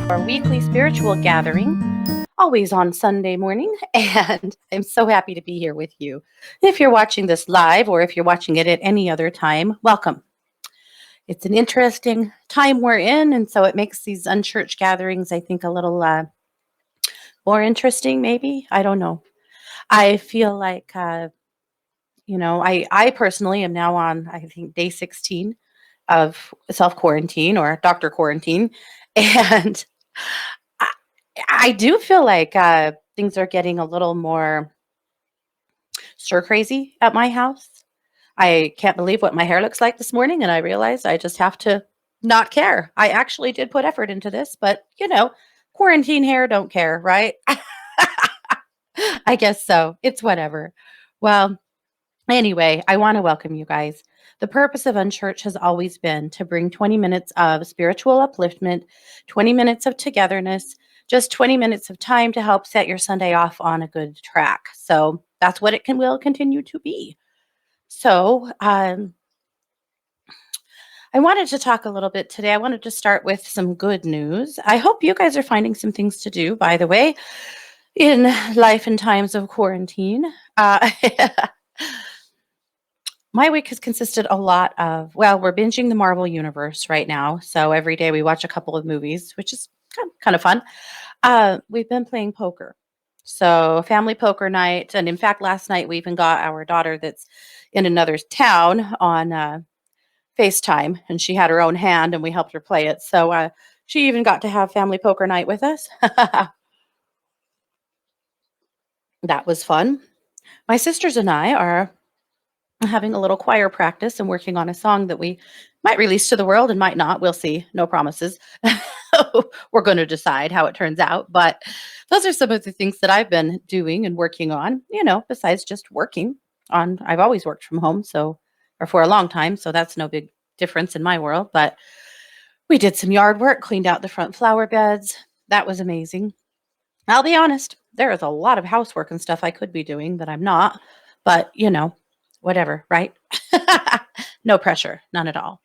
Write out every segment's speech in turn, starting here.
Our weekly spiritual gathering, always on Sunday morning, and I'm so happy to be here with you. If you're watching this live or if you're watching it at any other time, welcome. It's an interesting time we're in, and so it makes these unchurch gatherings, I think, a little more interesting, maybe. I don't know. I feel like, I personally am now on, I think, day 16 of self quarantine or doctor quarantine. And I, I do feel like things are getting a little more stir crazy at my house. I can't believe what my hair looks like this morning, and I realized I just have to not care. I actually did put effort into this, but quarantine hair don't care, right? I guess so. It's whatever. Well, anyway, I want to welcome you guys. The purpose of Unchurch has always been to bring 20 minutes of spiritual upliftment, 20 minutes of togetherness, just 20 minutes of time to help set your Sunday off on a good track. So that's what it will continue to be. So I wanted to talk a little bit today. I wanted to start with some good news. I hope you guys are finding some things to do, by the way, in life and times of quarantine. My week has consisted a lot of, well, we're binging the Marvel Universe right now. So every day we watch a couple of movies, which is kind of fun. We've been playing poker. So family poker night. And in fact, last night we even got our daughter that's in another town on FaceTime, and she had her own hand and we helped her play it. So she even got to have family poker night with us. That was fun. My sisters and I are having a little choir practice and working on a song that we might release to the world and might not. We'll see. No promises. We're going to decide how it turns out. But those are some of the things that I've been doing and working on, besides just working on. I've always worked from home, or for a long time. So that's no big difference in my world. But we did some yard work, cleaned out the front flower beds. That was amazing. I'll be honest, there is a lot of housework and stuff I could be doing that I'm not. But, whatever, right? No pressure, none at all.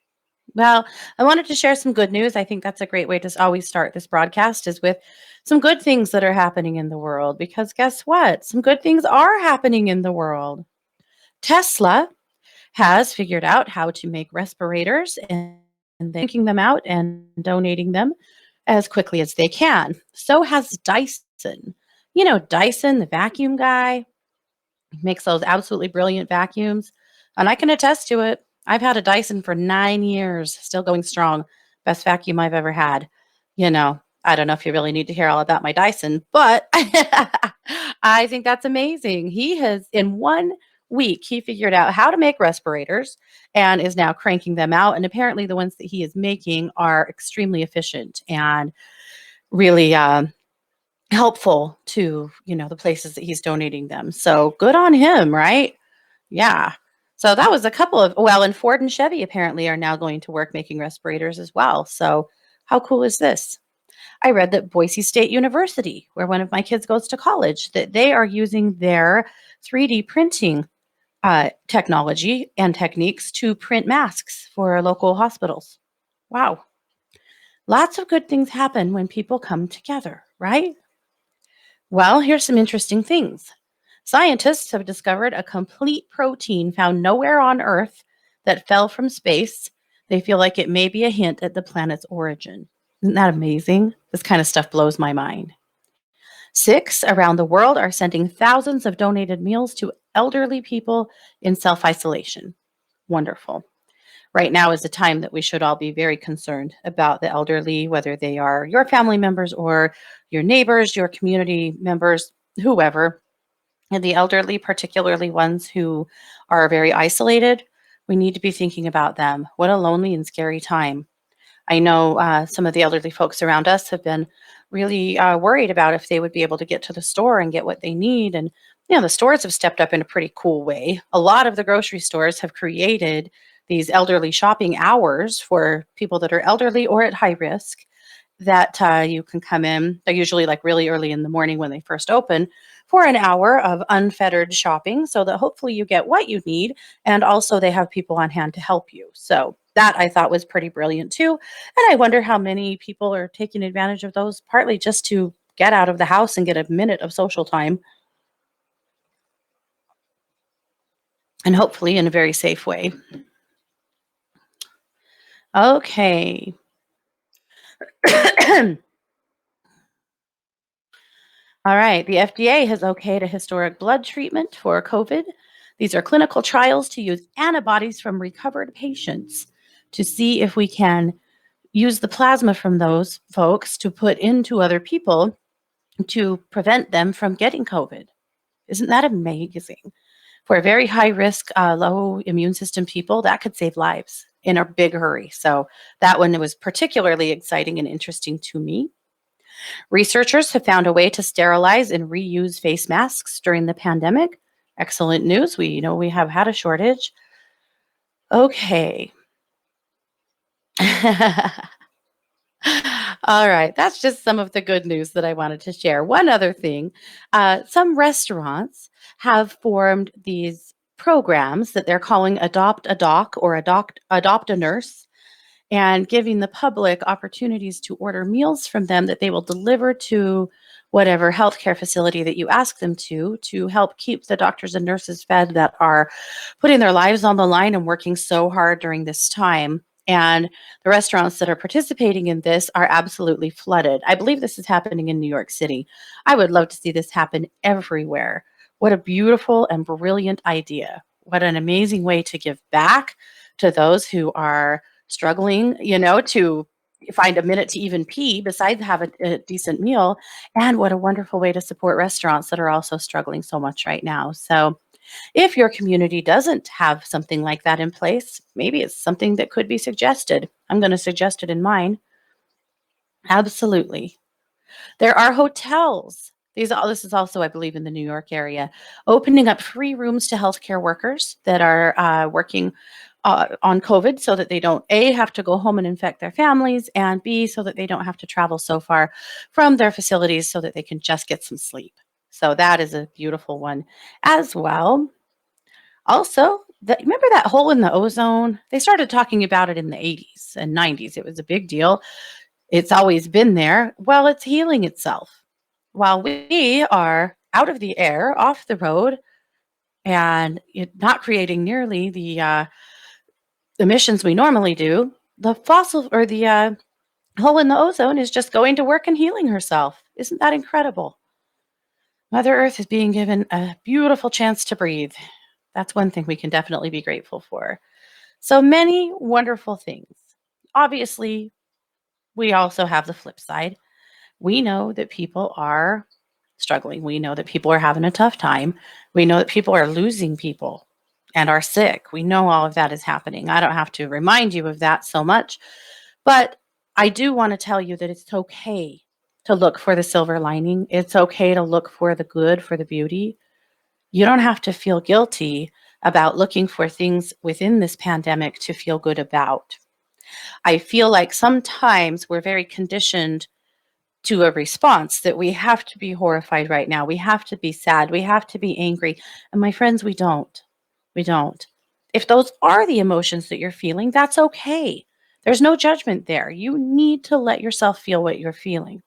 Well, I wanted to share some good news. I think that's a great way to always start this broadcast is with some good things that are happening in the world. Because guess what? Some good things are happening in the world. Tesla has figured out how to make respirators and they're taking them out and donating them as quickly as they can. So has Dyson. Dyson, the vacuum guy, makes those absolutely brilliant vacuums. And I can attest to it. I've had a Dyson for 9 years, still going strong. Best vacuum I've ever had. I don't know if you really need to hear all about my Dyson, but I think that's amazing. He has, in 1 week, he figured out how to make respirators and is now cranking them out. And apparently the ones that he is making are extremely efficient and really helpful to, the places that he's donating them. So good on him, right? Yeah. So that was a couple of, well, and Ford and Chevy apparently are now going to work making respirators as well. So how cool is this? I read that Boise State University, where one of my kids goes to college, that they are using their 3D printing technology and techniques to print masks for local hospitals. Wow. Lots of good things happen when people come together, right? Well, here's some interesting things. Scientists have discovered a complete protein found nowhere on Earth that fell from space. They feel like it may be a hint at the planet's origin. Isn't that amazing? This kind of stuff blows my mind. 6 around the world are sending thousands of donated meals to elderly people in self-isolation. Wonderful. Right now is a time that we should all be very concerned about the elderly, whether they are your family members or your neighbors, your community members, whoever. And the elderly, particularly ones who are very isolated, we need to be thinking about them. What a lonely and scary time. I know some of the elderly folks around us have been really worried about if they would be able to get to the store and get what they need. And, the stores have stepped up in a pretty cool way. A lot of the grocery stores have created these elderly shopping hours for people that are elderly or at high risk that you can come in. They're usually like really early in the morning when they first open, for an hour of unfettered shopping so that hopefully you get what you need. And also, they have people on hand to help you. So, that I thought was pretty brilliant too. And I wonder how many people are taking advantage of those, partly just to get out of the house and get a minute of social time, and hopefully in a very safe way. Okay. All right. The FDA has okayed a historic blood treatment for COVID. These are clinical trials to use antibodies from recovered patients to see if we can use the plasma from those folks to put into other people to prevent them from getting COVID. Isn't that amazing? For very high risk, low immune system people, that could save lives in a big hurry. So that one was particularly exciting and interesting to me. Researchers have found a way to sterilize and reuse face masks during the pandemic. Excellent news. We know we have had a shortage. Okay. All right. That's just some of the good news that I wanted to share. One other thing, some restaurants have formed these programs that they're calling Adopt a Doc or Adopt a Nurse, and giving the public opportunities to order meals from them that they will deliver to whatever healthcare facility that you ask them to help keep the doctors and nurses fed that are putting their lives on the line and working so hard during this time. And the restaurants that are participating in this are absolutely flooded. I believe this is happening in New York City. I would love to see this happen everywhere. What a beautiful and brilliant idea. What an amazing way to give back to those who are struggling, to find a minute to even pee besides have a decent meal. And what a wonderful way to support restaurants that are also struggling so much right now. So, if your community doesn't have something like that in place, maybe it's something that could be suggested. I'm going to suggest it in mine. Absolutely. There are hotels. This is also, I believe, in the New York area, opening up free rooms to healthcare workers that are working on COVID, so that they don't A, have to go home and infect their families, and B, so that they don't have to travel so far from their facilities so that they can just get some sleep. So that is a beautiful one as well. Also, remember that hole in the ozone? They started talking about it in the 80s and 90s. It was a big deal. It's always been there. Well, it's healing itself. While we are out of the air, off the road, and not creating nearly the emissions we normally do, the fossil or the hole in the ozone is just going to work and healing herself. Isn't that incredible? Mother Earth is being given a beautiful chance to breathe. That's one thing we can definitely be grateful for. So many wonderful things. Obviously, we also have the flip side. We know that people are struggling. We know that people are having a tough time. We know that people are losing people and are sick. We know all of that is happening. I don't have to remind you of that so much, but I do want to tell you that it's okay to look for the silver lining. It's okay to look for the good, for the beauty. You don't have to feel guilty about looking for things within this pandemic to feel good about. I feel like sometimes we're very conditioned to a response that we have to be horrified right now. We have to be sad. We have to be angry. And my friends, we don't. We don't. If those are the emotions that you're feeling, that's okay. There's no judgment there. You need to let yourself feel what you're feeling.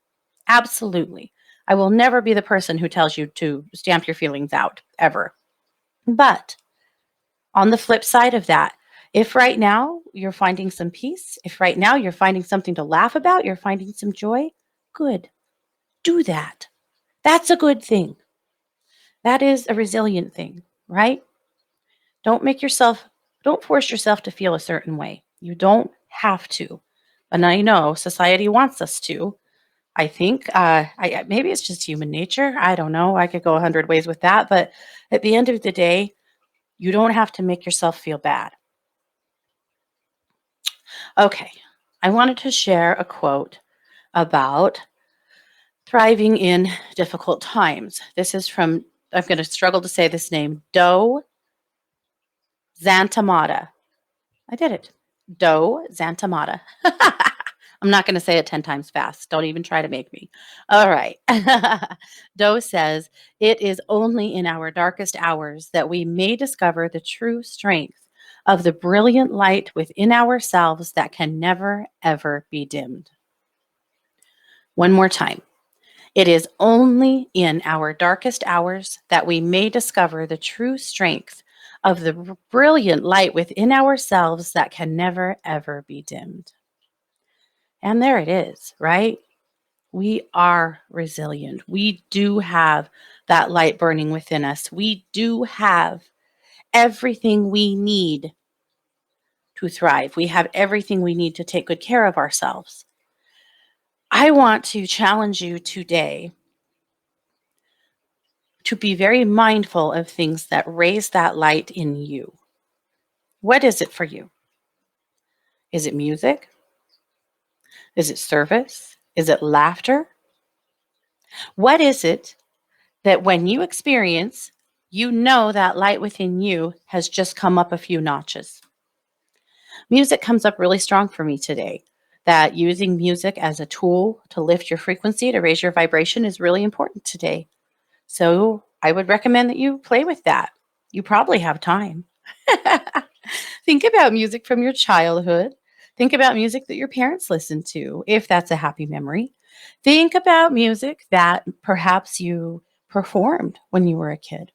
Absolutely. I will never be the person who tells you to stamp your feelings out, ever. But on the flip side of that, if right now you're finding some peace, if right now you're finding something to laugh about, you're finding some joy, good. Do that. That's a good thing. That is a resilient thing, right? Don't make yourself, don't force yourself to feel a certain way. You don't have to. And I know society wants us to. I think maybe it's just human nature. I don't know. I could go 100 ways with that. But at the end of the day, you don't have to make yourself feel bad. Okay. I wanted to share a quote about thriving in difficult times. This is from, I'm going to struggle to say this name, Do Xantamata. I did it. Do Xantamata. I'm not going to say it 10 times fast. Don't even try to make me. All right. Doe says, it is only in our darkest hours that we may discover the true strength of the brilliant light within ourselves that can never, ever be dimmed. One more time. It is only in our darkest hours that we may discover the true strength of the brilliant light within ourselves that can never, ever be dimmed. And there it is, right? We are resilient. We do have that light burning within us. We do have everything we need to thrive. We have everything we need to take good care of ourselves. I want to challenge you today to be very mindful of things that raise that light in you. What is it for you? Is it music? Is it service? Is it laughter? What is it that when you experience, you know that light within you has just come up a few notches? Music comes up really strong for me today. That using music as a tool to lift your frequency, to raise your vibration is really important today. So I would recommend that you play with that. You probably have time. Think about music from your childhood. Think about music that your parents listened to, if that's a happy memory. Think about music that perhaps you performed when you were a kid.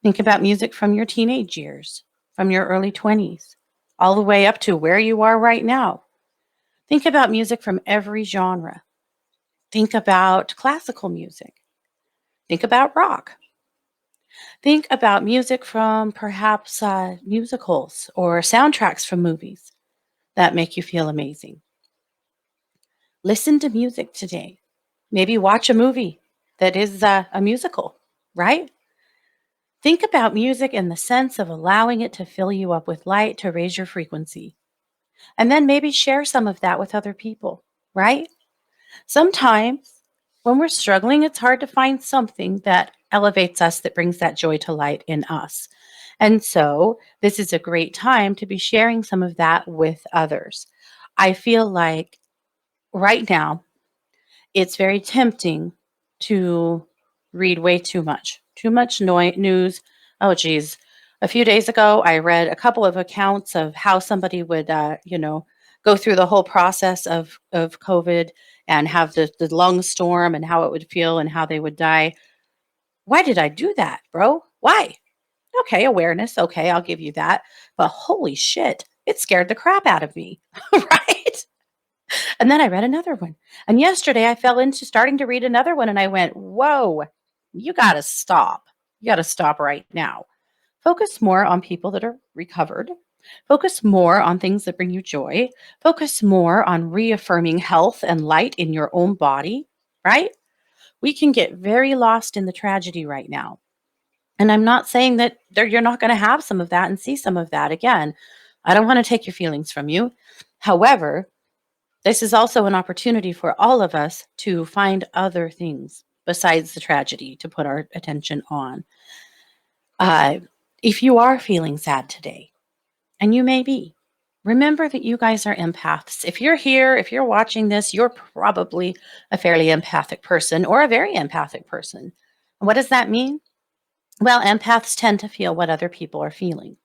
Think about music from your teenage years, from your early 20s, all the way up to where you are right now. Think about music from every genre. Think about classical music. Think about rock. Think about music from perhaps musicals or soundtracks from movies that make you feel amazing. Listen to music today. Maybe watch a movie that is a musical, right? Think about music in the sense of allowing it to fill you up with light to raise your frequency. And then maybe share some of that with other people, right? Sometimes when we're struggling, it's hard to find something that elevates us, that brings that joy to light in us. And so this is a great time to be sharing some of that with others. I feel like right now, it's very tempting to read way too much news. Oh, geez. A few days ago, I read a couple of accounts of how somebody would, go through the whole process of COVID and have the lung storm and how it would feel and how they would die. Why did I do that, bro? Why? Okay, awareness. Okay, I'll give you that. But holy shit, it scared the crap out of me, right? And then I read another one. And yesterday I fell into starting to read another one and I went, whoa, you got to stop. You got to stop right now. Focus more on people that are recovered. Focus more on things that bring you joy. Focus more on reaffirming health and light in your own body, right? We can get very lost in the tragedy right now. And I'm not saying that you're not going to have some of that and see some of that again. I don't want to take your feelings from you. However, this is also an opportunity for all of us to find other things besides the tragedy to put our attention on. Uh, if you are feeling sad today, and you may be, remember that you guys are empaths. If you're here, if you're watching this, you're probably a fairly empathic person or a very empathic person. What does that mean? Well, empaths tend to feel what other people are feeling.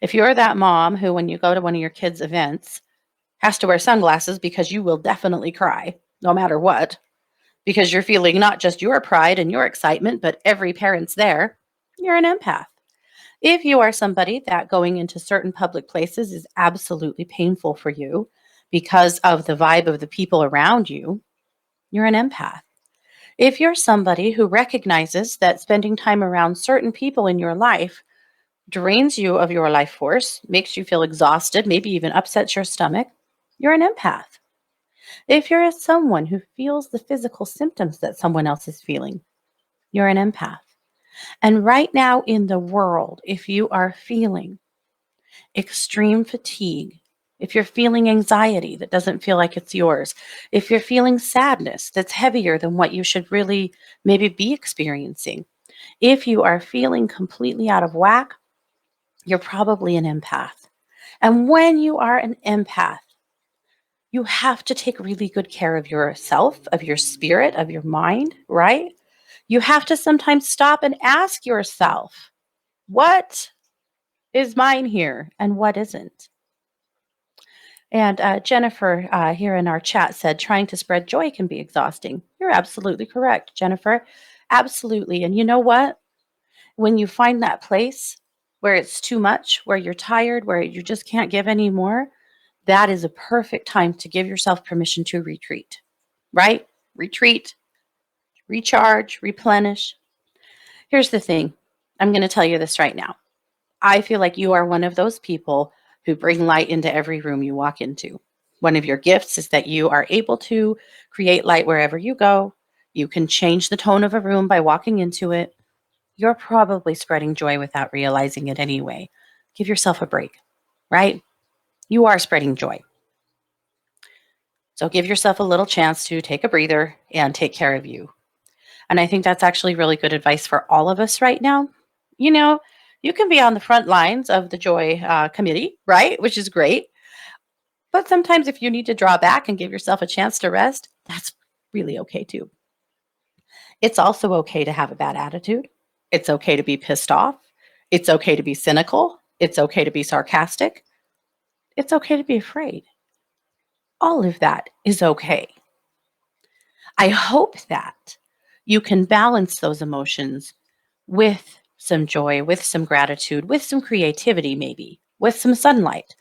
If you're that mom who, when you go to one of your kids' events, has to wear sunglasses because you will definitely cry no matter what, because you're feeling not just your pride and your excitement, but every parent's there, you're an empath. If you are somebody that going into certain public places is absolutely painful for you because of the vibe of the people around you, you're an empath. If you're somebody who recognizes that spending time around certain people in your life drains you of your life force, makes you feel exhausted, maybe even upsets your stomach, you're an empath. If you're someone who feels the physical symptoms that someone else is feeling, you're an empath. And right now in the world, if you are feeling extreme fatigue, if you're feeling anxiety that doesn't feel like it's yours, if you're feeling sadness that's heavier than what you should really maybe be experiencing, if you are feeling completely out of whack, you're probably an empath. And when you are an empath, You have to take really good care of yourself, of your spirit, of your mind, right? You have to sometimes stop and ask yourself, what is mine here and what isn't? And Jennifer here in our chat said, trying to spread joy can be exhausting. You're absolutely correct, Jennifer. Absolutely. And you know what? When you find that place where it's too much, where you're tired, where you just can't give anymore, that is a perfect time to give yourself permission to retreat, right? Retreat, recharge, replenish. Here's the thing. I'm going to tell you this right now. I feel like you are one of those people who bring light into every room you walk into. One of your gifts is that you are able to create light wherever you go. You can change the tone of a room by walking into it. You're probably spreading joy without realizing it anyway. Give yourself a break, right? You are spreading joy. So give yourself a little chance to take a breather and take care of you. And I think that's actually really good advice for all of us right now. You know, you can be on the front lines of the joy committee, right? Which is great. But sometimes if you need to draw back and give yourself a chance to rest, that's really okay too. It's also okay to have a bad attitude. It's okay to be pissed off. It's okay to be cynical. It's okay to be sarcastic. It's okay to be afraid. All of that is okay. I hope that you can balance those emotions with some joy, with some gratitude, with some creativity, maybe, with some sunlight,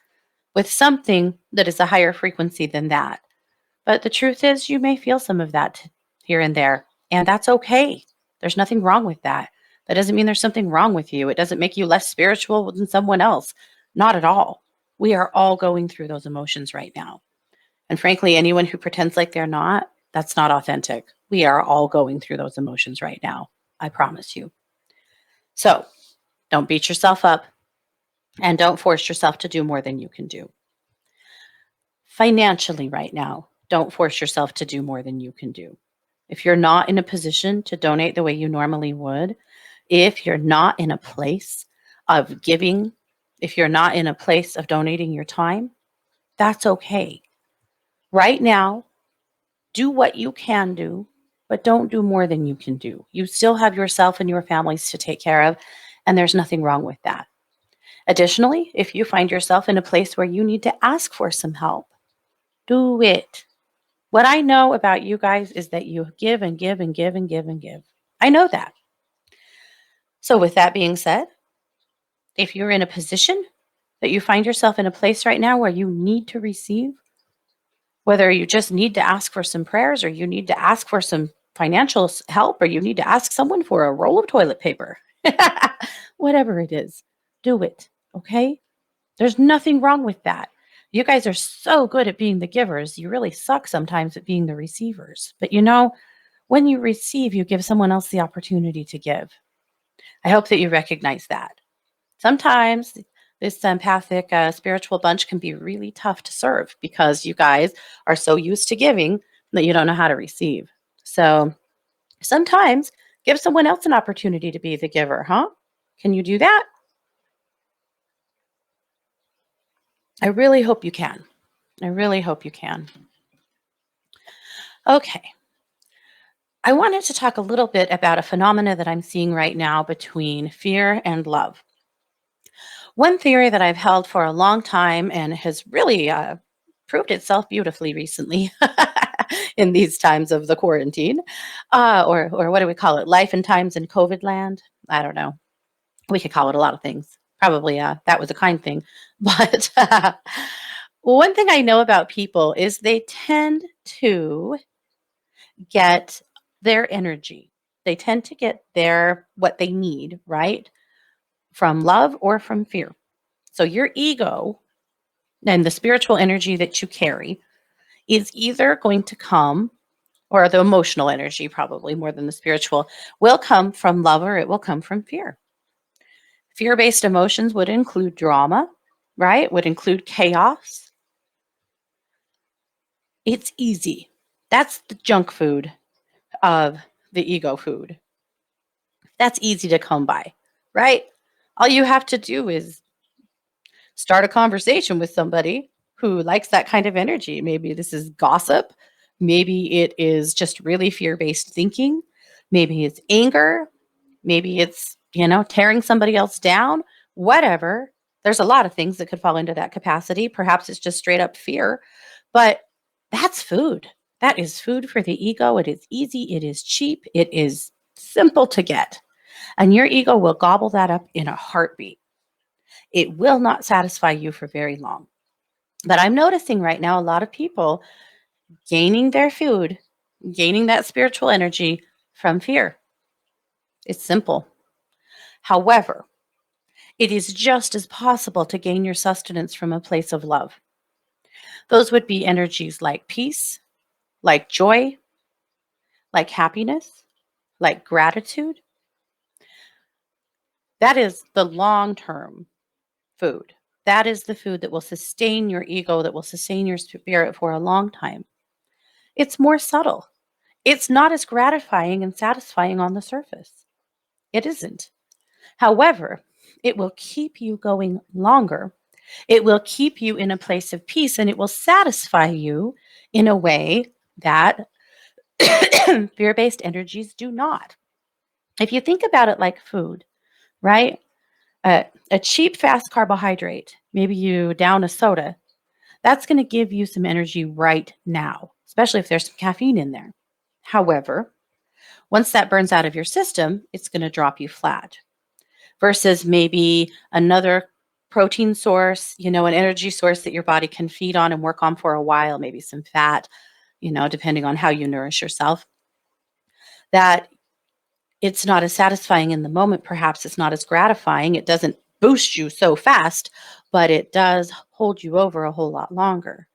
with something that is a higher frequency than that. But the truth is, you may feel some of that here and there, and that's okay. There's nothing wrong with that. That doesn't mean there's something wrong with you. It doesn't make you less spiritual than someone else. Not at all. We are all going through those emotions right now. And frankly, anyone who pretends like they're not, that's not authentic. We are all going through those emotions right now. I promise you. So don't beat yourself up and don't force yourself to do more than you can do. Financially, right now, don't force yourself to do more than you can do. If you're not in a position to donate the way you normally would, if you're not in a place of giving, if you're not in a place of donating your time, that's okay. Right now, do what you can do, but don't do more than you can do. You still have yourself and your families to take care of, and there's nothing wrong with that. Additionally, if you find yourself in a place where you need to ask for some help, do it. What I know about you guys is that you give and give and give and give and give. I know that. So, with that being said, if you're in a position that you find yourself in a place right now where you need to receive, whether you just need to ask for some prayers or you need to ask for some financial help or you need to ask someone for a roll of toilet paper, whatever it is, do it. Okay? There's nothing wrong with that. You guys are so good at being the givers. You really suck sometimes at being the receivers. But you know, when you receive, you give someone else the opportunity to give. I hope that you recognize that. Sometimes this empathic spiritual bunch can be really tough to serve because you guys are so used to giving that you don't know how to receive. So sometimes give someone else an opportunity to be the giver, huh? Can you do that? I really hope you can. I really hope you can. Okay. I wanted to talk a little bit about a phenomena that I'm seeing right now between fear and love. One theory that I've held for a long time and has really proved itself beautifully recently in these times of the quarantine, or what do we call it? Life and times in COVID land? I don't know. We could call it a lot of things. Probably that was a kind thing. But one thing I know about people is they tend to get their energy. They tend to get their what they need, right? From love or from fear. So your ego and the spiritual energy that you carry is either going to come, or the emotional energy, probably more than the spiritual, will come from love or it will come from fear. Fear based emotions would include drama, right? Would include chaos. It's easy. That's the junk food of the ego food. That's easy to come by, right? All you have to do is start a conversation with somebody who likes that kind of energy. Maybe this is gossip. Maybe it is just really fear based thinking. Maybe it's anger. Maybe it's, tearing somebody else down, whatever. There's a lot of things that could fall into that capacity. Perhaps it's just straight up fear, but that's food. That is food for the ego. It is easy. It is cheap. It is simple to get. And your ego will gobble that up in a heartbeat. It will not satisfy you for very long. But I'm noticing right now a lot of people gaining their food, gaining that spiritual energy from fear. It's simple. However, it is just as possible to gain your sustenance from a place of love. Those would be energies like peace, like joy, like happiness, like gratitude. That is the long term food. That is the food that will sustain your ego, that will sustain your spirit for a long time. It's more subtle. It's not as gratifying and satisfying on the surface. It isn't. However, it will keep you going longer. It will keep you in a place of peace, and it will satisfy you in a way that fear based energies do not. If you think about it like food, right? A cheap, fast carbohydrate, maybe you down a soda, that's going to give you some energy right now, especially if there's some caffeine in there. However, once that burns out of your system, it's going to drop you flat versus maybe another protein source, an energy source that your body can feed on and work on for a while, maybe some fat, depending on how you nourish yourself, that it's not as satisfying in the moment. Perhaps it's not as gratifying. It doesn't boost you so fast, but it does hold you over a whole lot longer.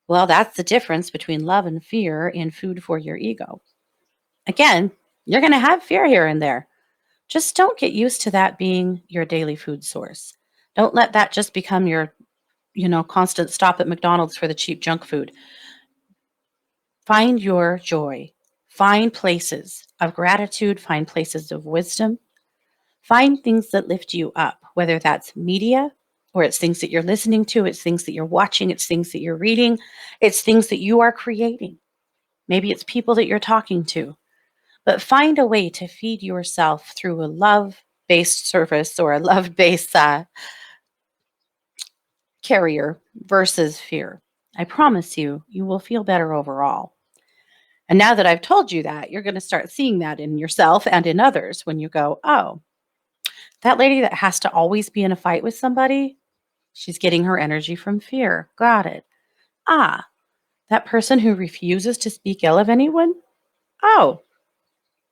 Well, that's the difference between love and fear in food for your ego. Again, you're going to have fear here and there. Just don't get used to that being your daily food source. Don't let that just become your, constant stop at McDonald's for the cheap junk food. Find your joy. Find places of gratitude. Find places of wisdom. Find things that lift you up, whether that's media or it's things that you're listening to, it's things that you're watching, it's things that you're reading, it's things that you are creating. Maybe it's people that you're talking to. But find a way to feed yourself through a love-based service or a love-based carrier versus fear. I promise you, you will feel better overall. And now that I've told you that, you're going to start seeing that in yourself and in others when you go, oh, that lady that has to always be in a fight with somebody, she's getting her energy from fear. Got it. Ah, that person who refuses to speak ill of anyone? Oh,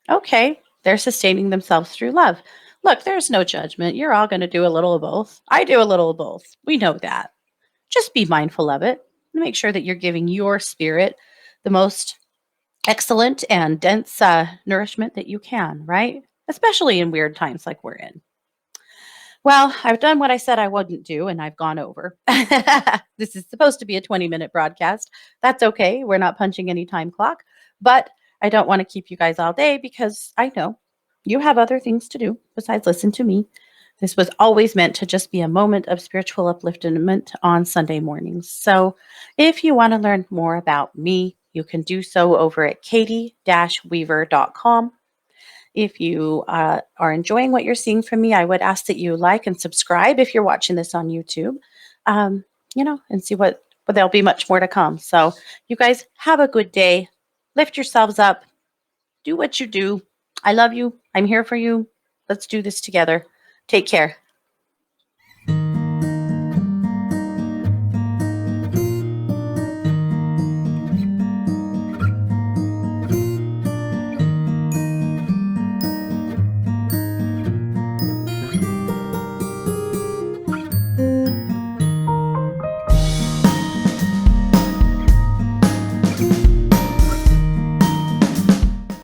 okay. They're sustaining themselves through love. Look, there's no judgment. You're all going to do a little of both. I do a little of both. We know that. Just be mindful of it. Make sure that you're giving your spirit the most excellent and dense nourishment that you can, right? Especially in weird times like we're in. Well, I've done what I said I wouldn't do, and I've gone over. This is supposed to be a 20-minute broadcast. That's okay. We're not punching any time clock, but I don't want to keep you guys all day because I know you have other things to do besides listen to me. This was always meant to just be a moment of spiritual upliftment on Sunday mornings. So if you want to learn more about me, you can do so over at katie-weaver.com. If you are enjoying what you're seeing from me, I would ask that you like and subscribe if you're watching this on YouTube, and see what there'll be much more to come. So you guys have a good day. Lift yourselves up. Do what you do. I love you. I'm here for you. Let's do this together. Take care.